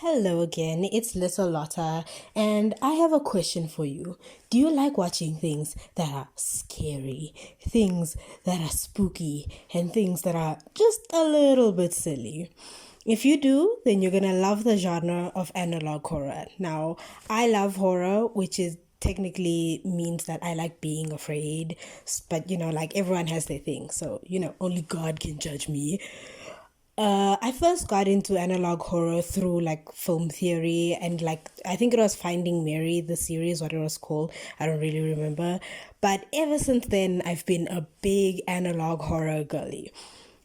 Hello again, it's Little Lotta, and I have a question for you. Do you like watching things that are scary, things that are spooky, and things that are just a little bit silly? If you do, then you're gonna love the genre of analog horror. Now, I love horror, which is technically means that I like being afraid, but like everyone has their thing, so only God can judge me. I first got into analog horror through like film theory and like I think it was Finding Mary, the series, what it was called. I don't really remember. But ever since then, I've been a big analog horror girly.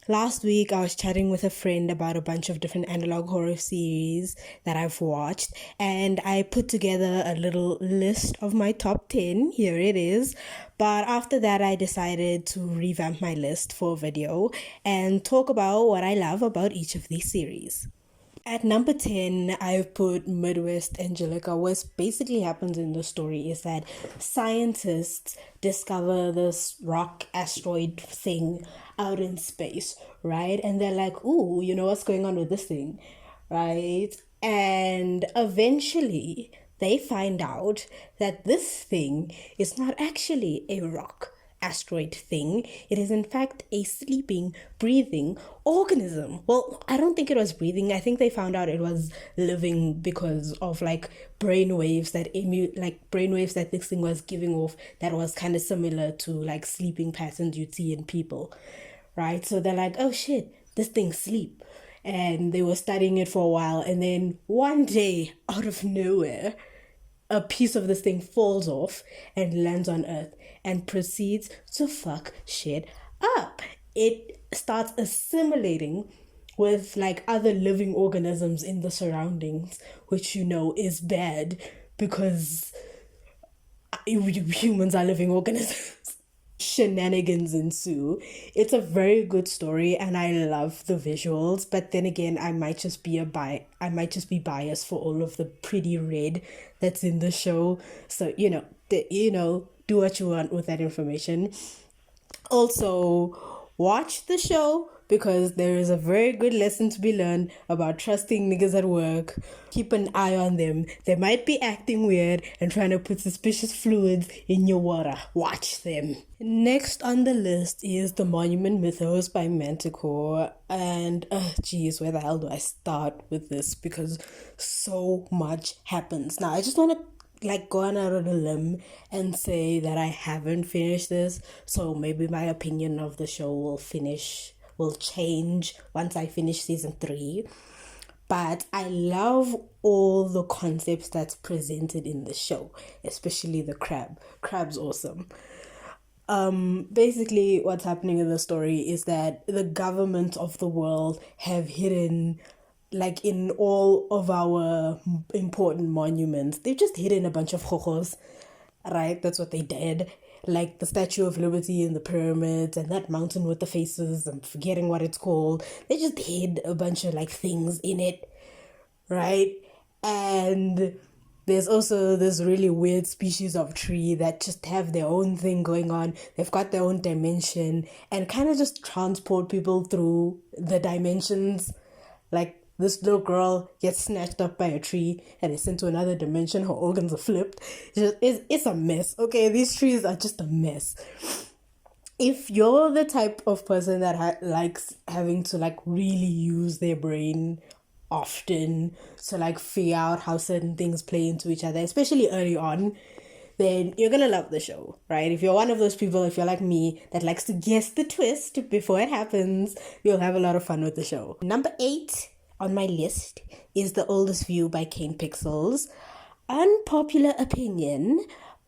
Last week, I was chatting with a friend about a bunch of different analog horror series that I've watched, and I put together a little list of my top 10. Here it is. But after that, I decided to revamp my list for a video and talk about what I love about each of these series. At number 10, I've put Midwest Angelica. What basically happens in the story is that scientists discover this rock asteroid thing out in space, right? And they're like, ooh, you know what's going on with this thing, right? And eventually they find out that this thing is not actually a rock asteroid thing. It is in fact a sleeping, breathing organism. Well, I don't think it was breathing. I think they found out it was living because of like brainwaves that this thing was giving off that was kind of similar to like sleeping patterns you'd see in people. Right? So they're like, oh shit, this thing sleep. And they were studying it for a while, and then one day, out of nowhere, a piece of this thing falls off and lands on Earth and proceeds to fuck shit up. It starts assimilating with like other living organisms in the surroundings, which is bad because humans are living organisms. Shenanigans ensue. It's a very good story and I love the visuals, but then again I might just be biased for all of the pretty red that's in the show. So do what you want with that information. Also, watch the show because there is a very good lesson to be learned about trusting niggas at work. Keep an eye on them. They might be acting weird and trying to put suspicious fluids in your water. Watch them. Next on the list is The Monument Mythos by Manticore. And, geez, where the hell do I start with this? Because so much happens. Now, I just want to like gone out on a limb and say that I haven't finished this, so maybe my opinion of the show will change once I finish season 3. But I love all the concepts that's presented in the show, especially the crab. Crab's awesome. Basically what's happening in the story is that the government of the world have hidden, like in all of our important monuments, they've just hidden a bunch of hojos, right? That's what they did. Like the Statue of Liberty and the pyramids and that mountain with the faces, I'm forgetting what it's called. They just hid a bunch of like things in it, right? And there's also this really weird species of tree that just have their own thing going on. They've got their own dimension and kind of just transport people through the dimensions. Like this little girl gets snatched up by a tree and is sent to another dimension. Her organs are flipped. It's a mess. Okay, these trees are just a mess. If you're the type of person that likes having to like really use their brain often to like figure out how certain things play into each other, especially early on, then you're gonna love the show, right? If you're one of those people, if you're like me, that likes to guess the twist before it happens, you'll have a lot of fun with the show. Number 8 on my list is The Oldest View by Kane Pixels. Unpopular opinion,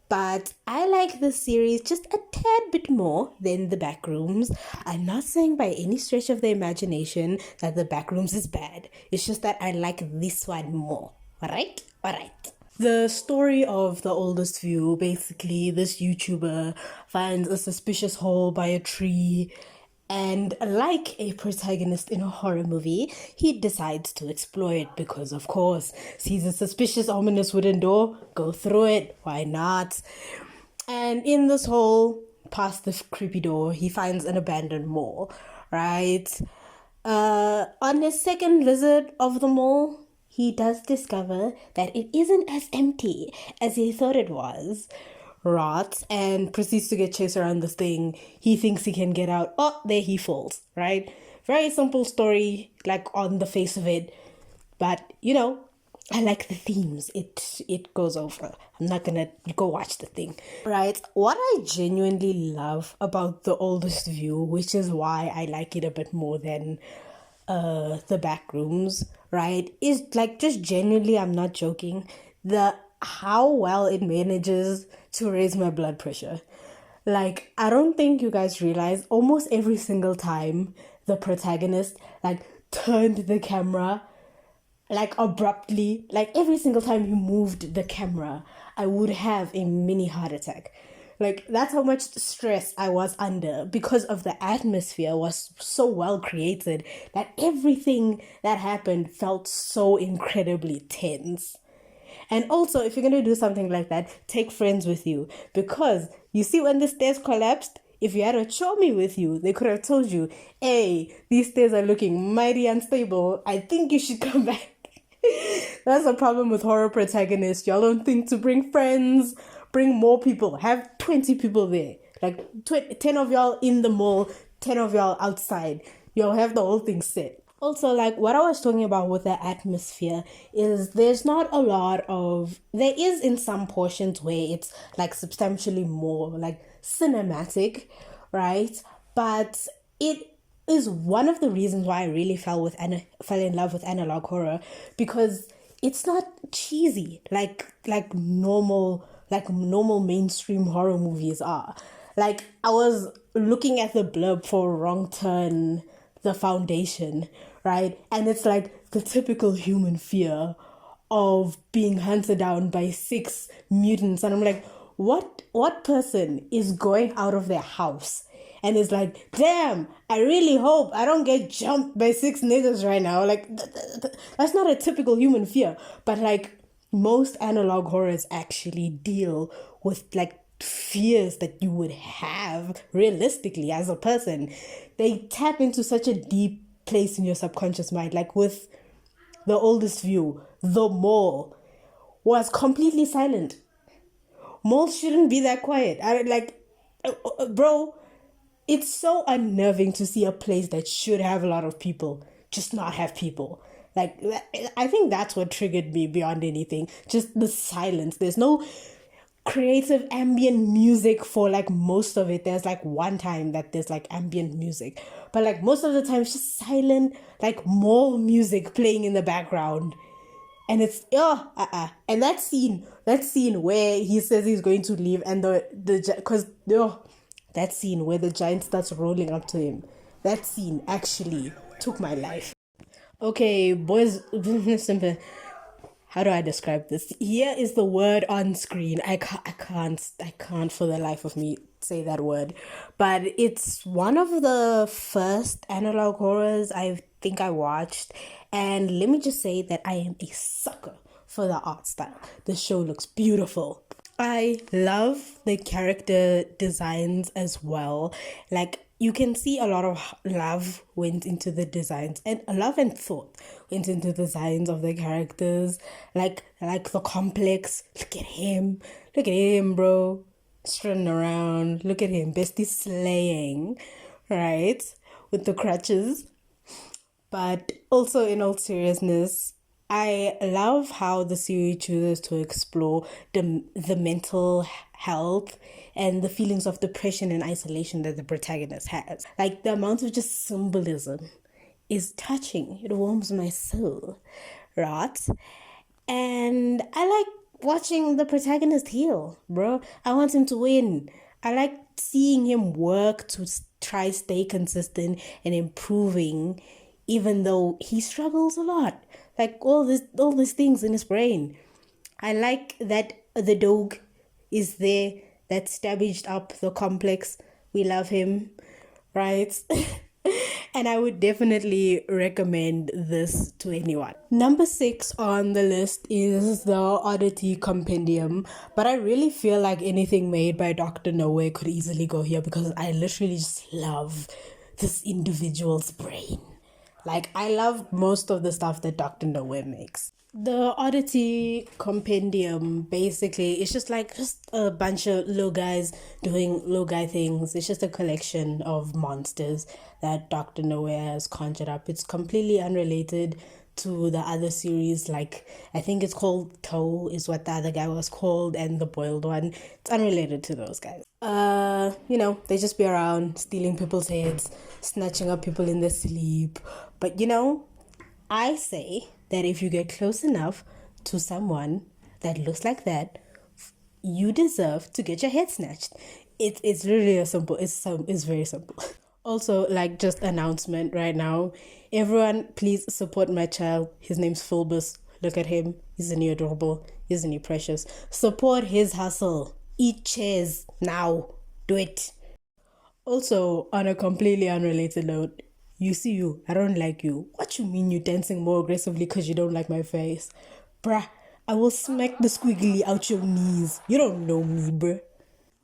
but I like this series just a tad bit more than The Backrooms. I'm not saying by any stretch of the imagination that The Backrooms is bad. It's just that I like this one more. Alright? Alright. The story of The Oldest View, basically this YouTuber finds a suspicious hole by a tree, and like a protagonist in a horror movie, he decides to explore it because, of course, sees a suspicious, ominous wooden door, go through it, why not? And in this hole, past the creepy door, he finds an abandoned mall, right? On his second visit of the mall, he does discover that it isn't as empty as he thought it was. Right, and proceeds to get chased around this thing. He thinks he can get out. Oh, there he falls, right? Very simple story, like on the face of it. But, I like the themes. It goes over. I'm not gonna go watch the thing. Right. What I genuinely love about The Oldest View, which is why I like it a bit more than the back rooms, right, is like just genuinely, I'm not joking, the how well it manages to raise my blood pressure. Like, I don't think you guys realize almost every single time the protagonist like turned the camera like abruptly, like every single time he moved the camera, I would have a mini heart attack. Like, that's how much stress I was under because of the atmosphere was so well created that everything that happened felt so incredibly tense. And also, if you're going to do something like that, take friends with you. Because you see, when the stairs collapsed, if you had a chummy with you, they could have told you, hey, these stairs are looking mighty unstable. I think you should come back. That's the problem with horror protagonists. Y'all don't think to bring friends, bring more people. Have 20 people there. Like 10 of y'all in the mall, 10 of y'all outside. You'll have the whole thing set. Also, like what I was talking about with the atmosphere is there's not a lot of, there is in some portions where it's like substantially more like cinematic, right? But it is one of the reasons why I really fell in love with analog horror, because it's not cheesy like normal mainstream horror movies are. Like, I was looking at the blurb for Wrong Turn, The Foundation, right? And it's like the typical human fear of being hunted down by 6 mutants. And I'm like, what person is going out of their house and is like, damn, I really hope I don't get jumped by 6 niggas right now? Like, that's not a typical human fear. But like, most analog horrors actually deal with like fears that you would have realistically as a person. They tap into such a deep place in your subconscious mind. Like with The Oldest View, the mall was completely silent. Malls shouldn't be that quiet. Bro, it's so unnerving to see a place that should have a lot of people just not have people. Like, I think that's what triggered me beyond anything. Just the silence. There's no creative ambient music for like most of it. There's like one time that there's like ambient music, but like most of the time it's just silent, like mall music playing in the background. And it's and that scene where he says he's going to leave, and that scene where the giant starts rolling up to him, that scene actually took my life. Okay, boys, how do I describe this? Here is the word on screen. I can't for the life of me say that word. But it's one of the first analog horrors I think I watched. And let me just say that I am a sucker for the art style. The show looks beautiful. I love the character designs as well. Like, you can see a lot of love went into the designs, and love and thought went into the designs of the characters. Like the complex. Look at him, bro, strutting around. Look at him, bestie slaying, right, with the crutches. But also, in all seriousness, I love how the series chooses to explore the mental health and the feelings of depression and isolation that the protagonist has. Like, the amount of just symbolism is touching. It warms my soul, right? And I like watching the protagonist heal, bro. I want him to win. I like seeing him work to try stay consistent and improving, even though he struggles a lot. Like, all these things in his brain. I like that the dog is there, that stabbaged up the complex. We love him, right? And I would definitely recommend this to anyone. Number 6 on the list is the Oddity Compendium. But I really feel like anything made by Dr. Nowhere could easily go here, because I literally just love this individual's brain. Like, I love most of the stuff that Dr. Nowhere makes. The oddity compendium basically it's just a bunch of little guys doing little guy things. It's just a collection of monsters that Dr. Nowhere has conjured up. It's completely unrelated to the other series. Like I think it's called Toe is what the other guy was called, and the boiled one. It's unrelated to those guys. They just be around stealing people's heads, snatching up people in their sleep. But I say that if you get close enough to someone that looks like that, you deserve to get your head snatched. It's really a simple. It's very simple. Also, like just announcement right now, everyone please support my child. His name's Fulbus. Look at him. Isn't he adorable? Isn't he precious? Support his hustle. Eat chairs now. Do it. Also, on a completely unrelated note, I don't like you. What you mean you dancing more aggressively because you don't like my face? Bruh, I will smack the squiggly out your knees. You don't know me, bruh.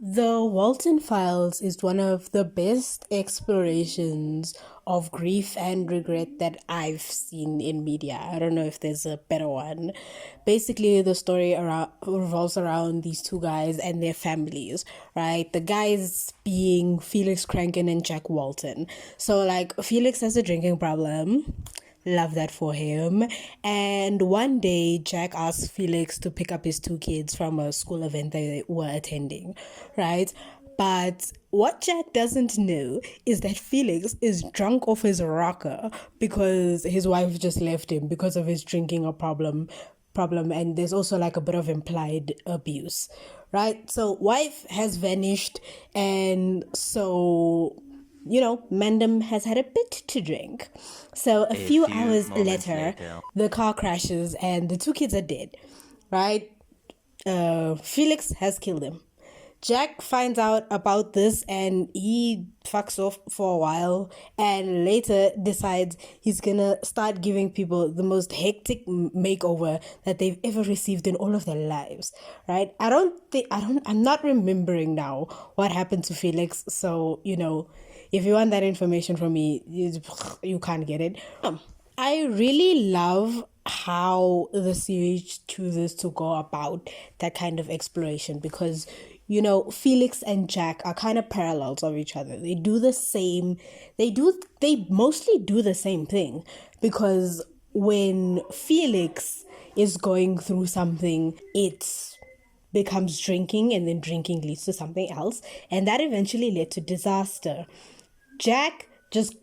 The Walton Files is one of the best explorations of grief and regret that I've seen in media. I don't know if there's a better one. Basically, the story revolves around these two guys and their families, right? The guys being Felix Kranken and Jack Walton. So, like, Felix has a drinking problem. Love that for him. And one day, Jack asks Felix to pick up his two kids from a school event they were attending, right? But what Jack doesn't know is that Felix is drunk off his rocker because his wife just left him because of his drinking a problem, and there's also like a bit of implied abuse, right? So wife has vanished, and so Mandem has had a bit to drink. So a few hours later, the car crashes and the two kids are dead, right? Felix has killed him. Jack finds out about this and he fucks off for a while and later decides he's gonna start giving people the most hectic makeover that they've ever received in all of their lives, right? I'm not remembering now what happened to Felix, so if you want that information from me, you can't get it. I really love how the series chooses to go about that kind of exploration because Felix and Jack are kind of parallels of each other. They mostly do the same thing because when Felix is going through something, it becomes drinking, and then drinking leads to something else, and that eventually led to disaster. Jack just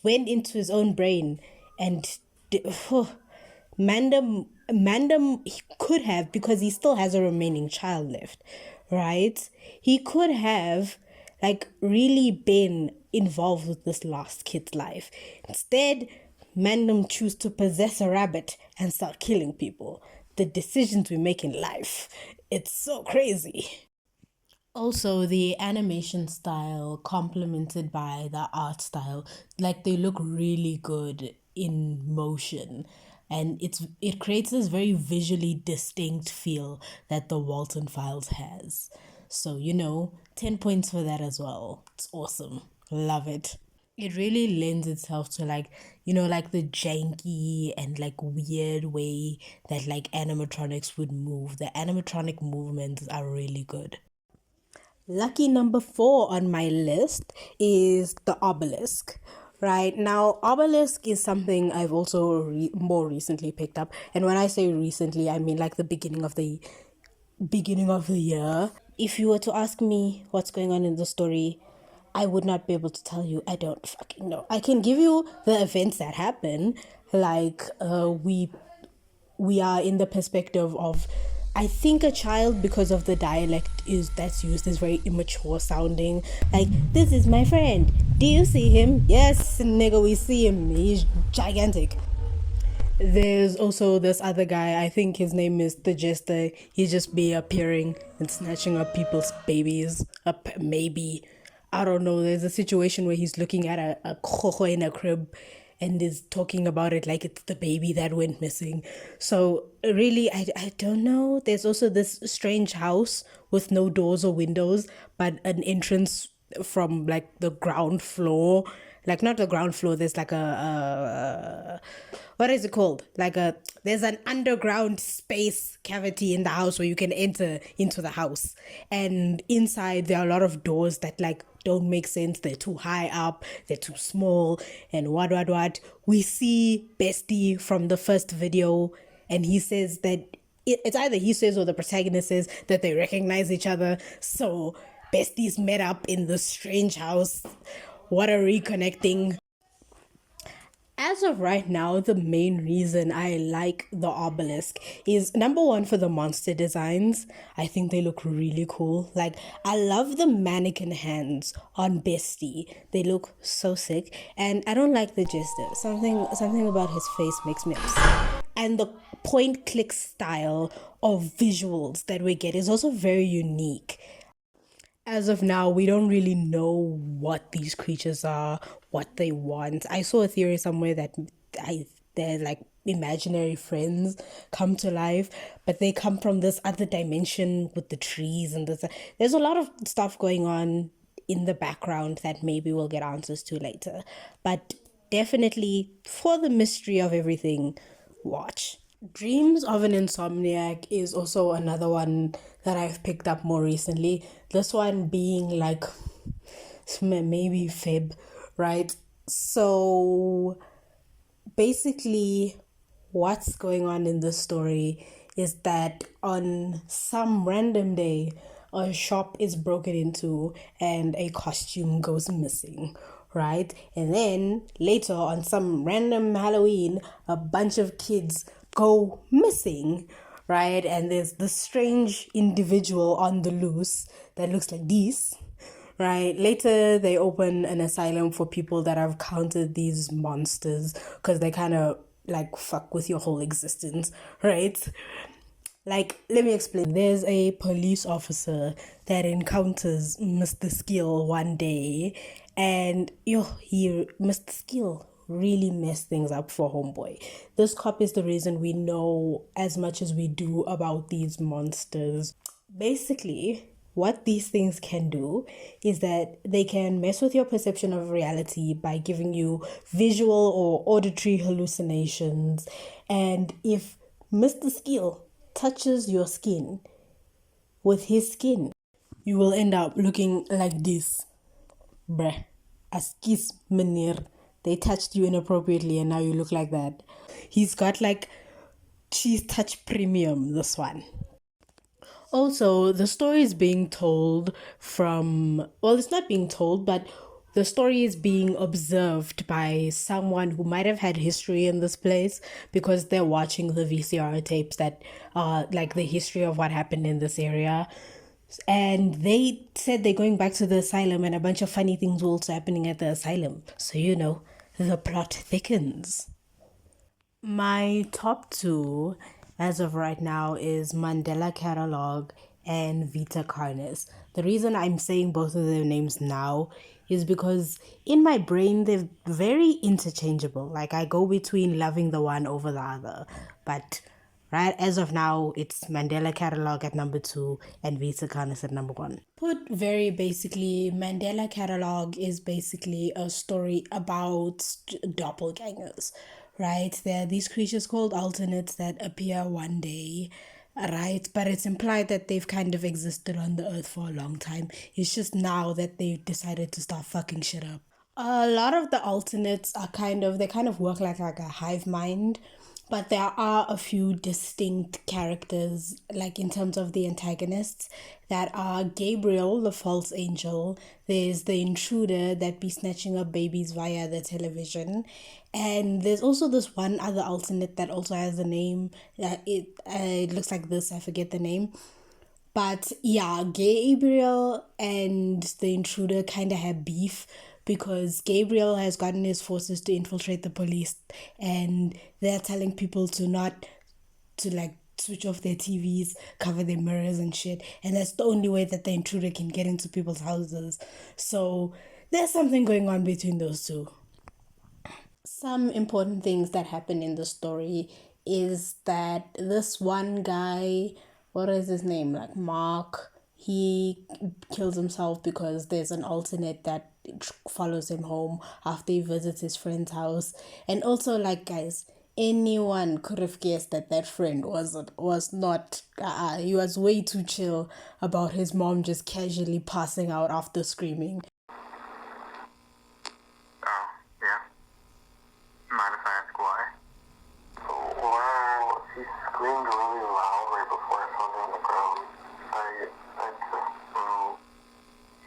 went into his own brain and Mandem he could have, because he still has a remaining child left, right? He could have really been involved with this last kid's life. Instead, Mandem choose to possess a rabbit and start killing people. The decisions we make in life, it's so crazy. Also, the animation style complemented by the art style, they look really good in motion, and it creates this very visually distinct feel that the Walton Files has. So 10 points for that as well. It's awesome. Love it. It really lends itself to the janky and weird way that animatronics would move. The animatronic movements are really good. Lucky number 4 on my list is the obelisk. Right now, obelisk is something I've also more recently picked up, and when I say recently, I mean the beginning of the year. If you were to ask me what's going on in the story, I would not be able to tell you. I don't fucking know. I can give you the events that happen, we are in the perspective of, I think, a child, because of the dialect that's used is very immature sounding. This is my friend. Do you see him? Yes, nigga, we see him. He's gigantic. There's also this other guy, I think his name is the Jester. He just be appearing and snatching up people's babies. Maybe. I don't know. There's a situation where he's looking at a cojo in a crib and is talking about it like it's the baby that went missing. So really, I don't know. There's also this strange house with no doors or windows, but an entrance from the ground floor. like not the ground floor. There's like what is it called? There's an underground space cavity in the house where you can enter into the house. And inside there are a lot of doors that like don't make sense. They're too high up, they're too small, and what. We see Bestie from the first video, and he says that it's either he says or the protagonist says that they recognize each other. So Besties met up in this strange house. What a reconnecting. As of right now, the main reason I like the obelisk is number one for the monster designs. I think they look really cool. Like, I love the mannequin hands on Bestie. They look so sick. And I don't like the jester. Something about his face makes me upset. And the point click style of visuals that we get is also very unique. As of now, we don't really know what these creatures are, what they want. I saw a theory somewhere that they're like imaginary friends come to life, but they come from this other dimension with the trees and this. There's a lot of stuff going on in the background that maybe we'll get answers to later. But definitely, for the mystery of everything, watch. Dreams of an Insomniac is also another one that I've picked up more recently. This one being like maybe Feb, right? So basically, what's going on in this story is that on some random day, a shop is broken into and a costume goes missing, right? And then later on some random Halloween, a bunch of kids go missing, right? And there's this strange individual on the loose that looks like this, right? Later, they open an asylum for people that have counted these monsters because they kind of like fuck with your whole existence, right? Like, let me explain. There's a police officer that encounters Mr. Skill one day, and Mr. Skill really messed things up for Homeboy. This cop is the reason we know as much as we do about these monsters. Basically, what these things can do is that they can mess with your perception of reality by giving you visual or auditory hallucinations. And if Mr. Skill touches your skin with his skin, you will end up looking like this. Bruh. Askis meneer. They touched you inappropriately and now you look like that. He's got like cheese touch premium, this one. Also, the story is being told from, well, it's not being told, but the story is being observed by someone who might have had history in this place because they're watching the VCR tapes that are like the history of what happened in this area. And they said they're going back to the asylum and a bunch of funny things were also happening at the asylum. So, the plot thickens. My top two, as of right now, is Mandela Catalog and Vita Carnes. The reason I'm saying both of their names now is because in my brain they're very interchangeable. Like I go between loving the one over the other. But right as of now, it's Mandela Catalog at number 2 and Vita Carnes at number 1. Put very basically, Mandela Catalog is basically a story about doppelgangers, right? There are these creatures called alternates that appear one day, right? But it's implied that they've kind of existed on the earth for a long time. It's just now that they've decided to start fucking shit up. A lot of the alternates are they kind of work like a hive mind, but there are a few distinct characters, like in terms of the antagonists, that are Gabriel, the false angel. There's the intruder that be snatching up babies via the television. And there's also this one other alternate that also has a name. It looks like this, I forget the name. But yeah, Gabriel and the intruder kind of have beef because Gabriel has gotten his forces to infiltrate the police and they're telling people to like switch off their TVs, cover their mirrors and shit. And that's the only way that the intruder can get into people's houses. So there's something going on between those two. Some important things that happen in the story is that this one guy, what is his name? Like Mark, he kills himself because there's an alternate that follows him home after he visits his friend's house. And also, like, guys, anyone could have guessed that that friend was not he was way too chill about his mom just casually passing out after screaming. Oh, yeah. Mind if I ask why? Well, she screamed really loud right before I found her on the ground. I just,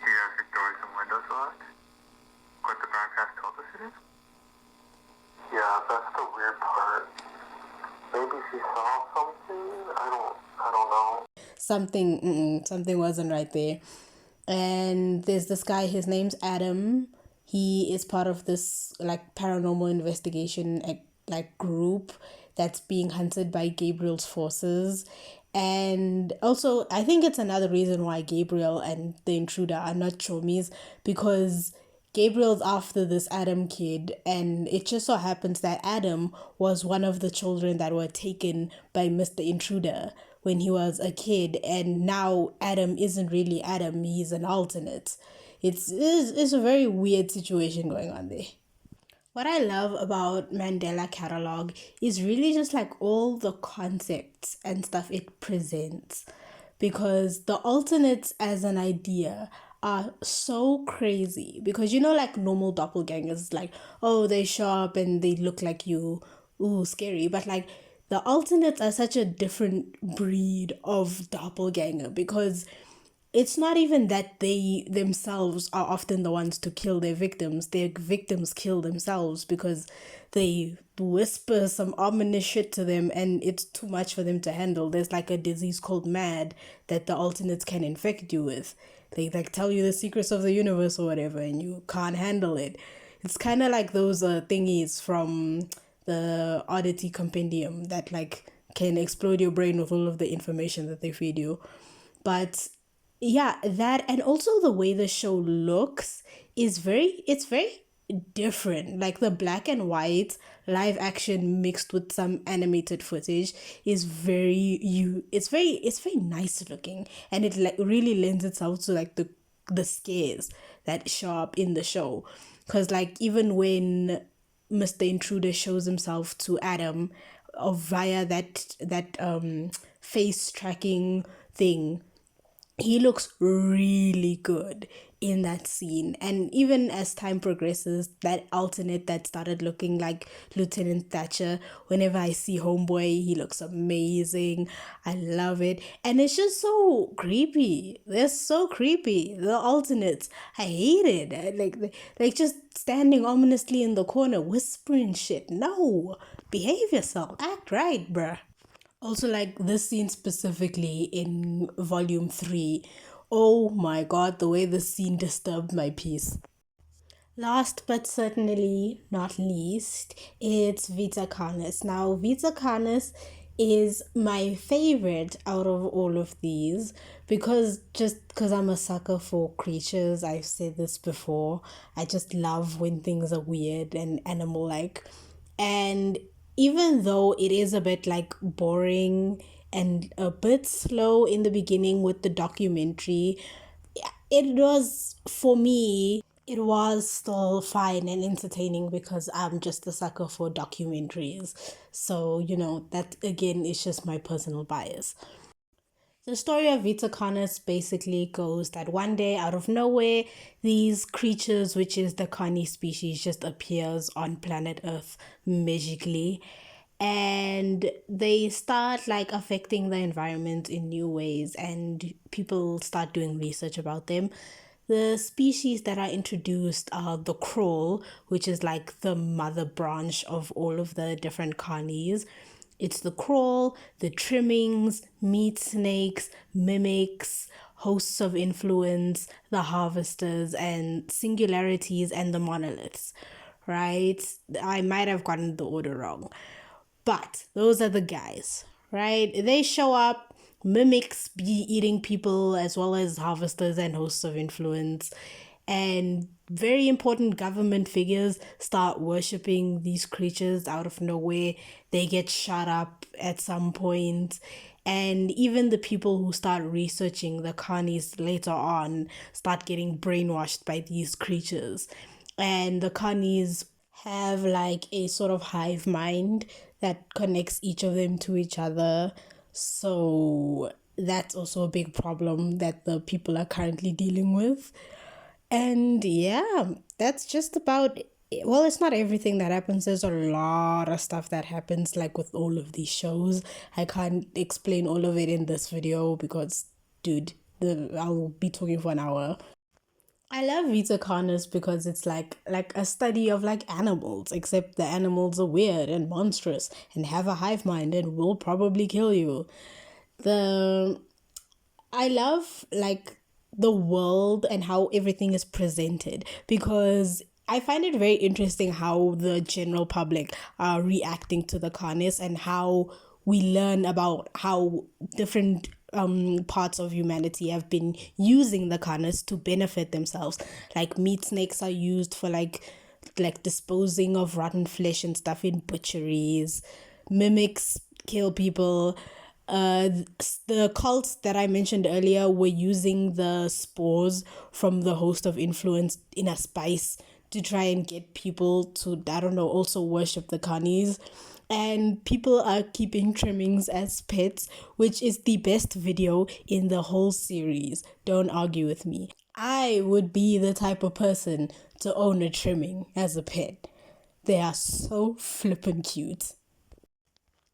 She has her doors and windows locked? What the broadcast told us it is? Yeah, that's the weird part. Maybe she saw something? I don't know. Something wasn't right there. And there's this guy, his name's Adam. He is part of this like paranormal investigation like group that's being hunted by Gabriel's forces. And also, I think it's another reason why Gabriel and the intruder are not chomies, because Gabriel's after this Adam kid, and it just so happens that Adam was one of the children that were taken by Mr. Intruder when he was a kid, and now Adam isn't really Adam, he's an alternate. It's a very weird situation going on there. What I love about Mandela Catalog is really just like all the concepts and stuff it presents, because the alternates as an idea are so crazy, because like normal doppelgangers, like, oh, they show up and they look like you, ooh, scary, but like the alternates are such a different breed of doppelganger, because it's not even that they themselves are often the ones to kill their victims kill themselves because they whisper some ominous shit to them and it's too much for them to handle. There's like a disease called MAD that the alternates can infect you with. They like tell you the secrets of the universe or whatever and you can't handle it. It's kind of like those thingies from the Oddity Compendium that like can explode your brain with all of the information that they feed you. But yeah, that, and also the way the show looks is it's very different. Like the black and white live action mixed with some animated footage is it's very nice looking, and it like really lends itself to like the scares that show up in the show. Because like even when Mr. Intruder shows himself to Adam via that face tracking thing, he looks really good in that scene. And even as time progresses, that alternate that started looking like Lieutenant Thatcher, whenever I see Homeboy, he looks amazing. I love it. And it's just so creepy. They're so creepy, the alternates. I hate it. Like just standing ominously in the corner whispering shit. No, behave yourself, act right, bruh. Also, like this scene specifically in volume 3. Oh my god, the way this scene disturbed my peace. Last but certainly not least, it's Vita Canis. Now, Vita Canis is my favorite out of all of these because I'm a sucker for creatures. I've said this before. I just love when things are weird and animal like. And even though it is a bit like boring and a bit slow in the beginning with the documentary, it was, for me, it was still fine and entertaining because I'm just a sucker for documentaries. So, that again is just my personal bias. The story of Vita Canis basically goes that one day, out of nowhere, these creatures, which is the Carni species, just appears on planet Earth magically. And they start like affecting the environment in new ways, and people start doing research about them. The species that are introduced are the crawl, which is like the mother branch of all of the different carnies. It's the crawl, the trimmings, meat snakes, mimics, hosts of influence, the harvesters, and singularities, and the monoliths, right? I might have gotten the order wrong. But those are the guys, right? They show up, mimics be eating people as well as harvesters and hosts of influence. and very important government figures start worshipping these creatures out of nowhere. They get shut up at some point, and even the people who start researching the carnies later on start getting brainwashed by these creatures. And the carnies have like a sort of hive mind that connects each of them to each other. So that's also a big problem that the people are currently dealing with. And yeah, that's just about well, it's not everything that happens. There's a lot of stuff that happens, like with all of these shows. I can't explain all of it in this video because, dude, I'll be talking for an hour. I love Vita Carnus because it's like a study of like animals, except the animals are weird and monstrous and have a hive mind and will probably kill you. The I love like the world and how everything is presented because I find it very interesting how the general public are reacting to the carnage and how we learn about how different parts of humanity have been using the carnage to benefit themselves. Like meat snakes are used for like disposing of rotten flesh and stuff in butcheries. Mimics kill people. The cults that I mentioned earlier were using the spores from the host of influence in a spice to try and get people to, I don't know, also worship the carnies. And people are keeping trimmings as pets, which is the best video in the whole series. Don't argue with me. I would be the type of person to own a trimming as a pet. They are so flippin' cute.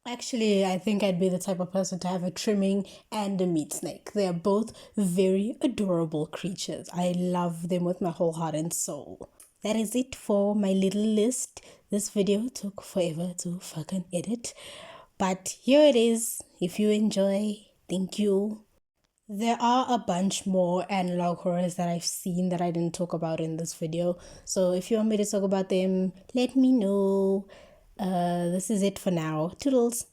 Actually, I think I'd be the type of person to have a trimming and a meat snake. They are both very adorable creatures. I love them with my whole heart and soul. That is it for my little list. This video took forever to fucking edit. But here it is. If you enjoy, thank you. There are a bunch more analog horrors that I've seen that I didn't talk about in this video. So if you want me to talk about them, let me know. This is it for now. Toodles.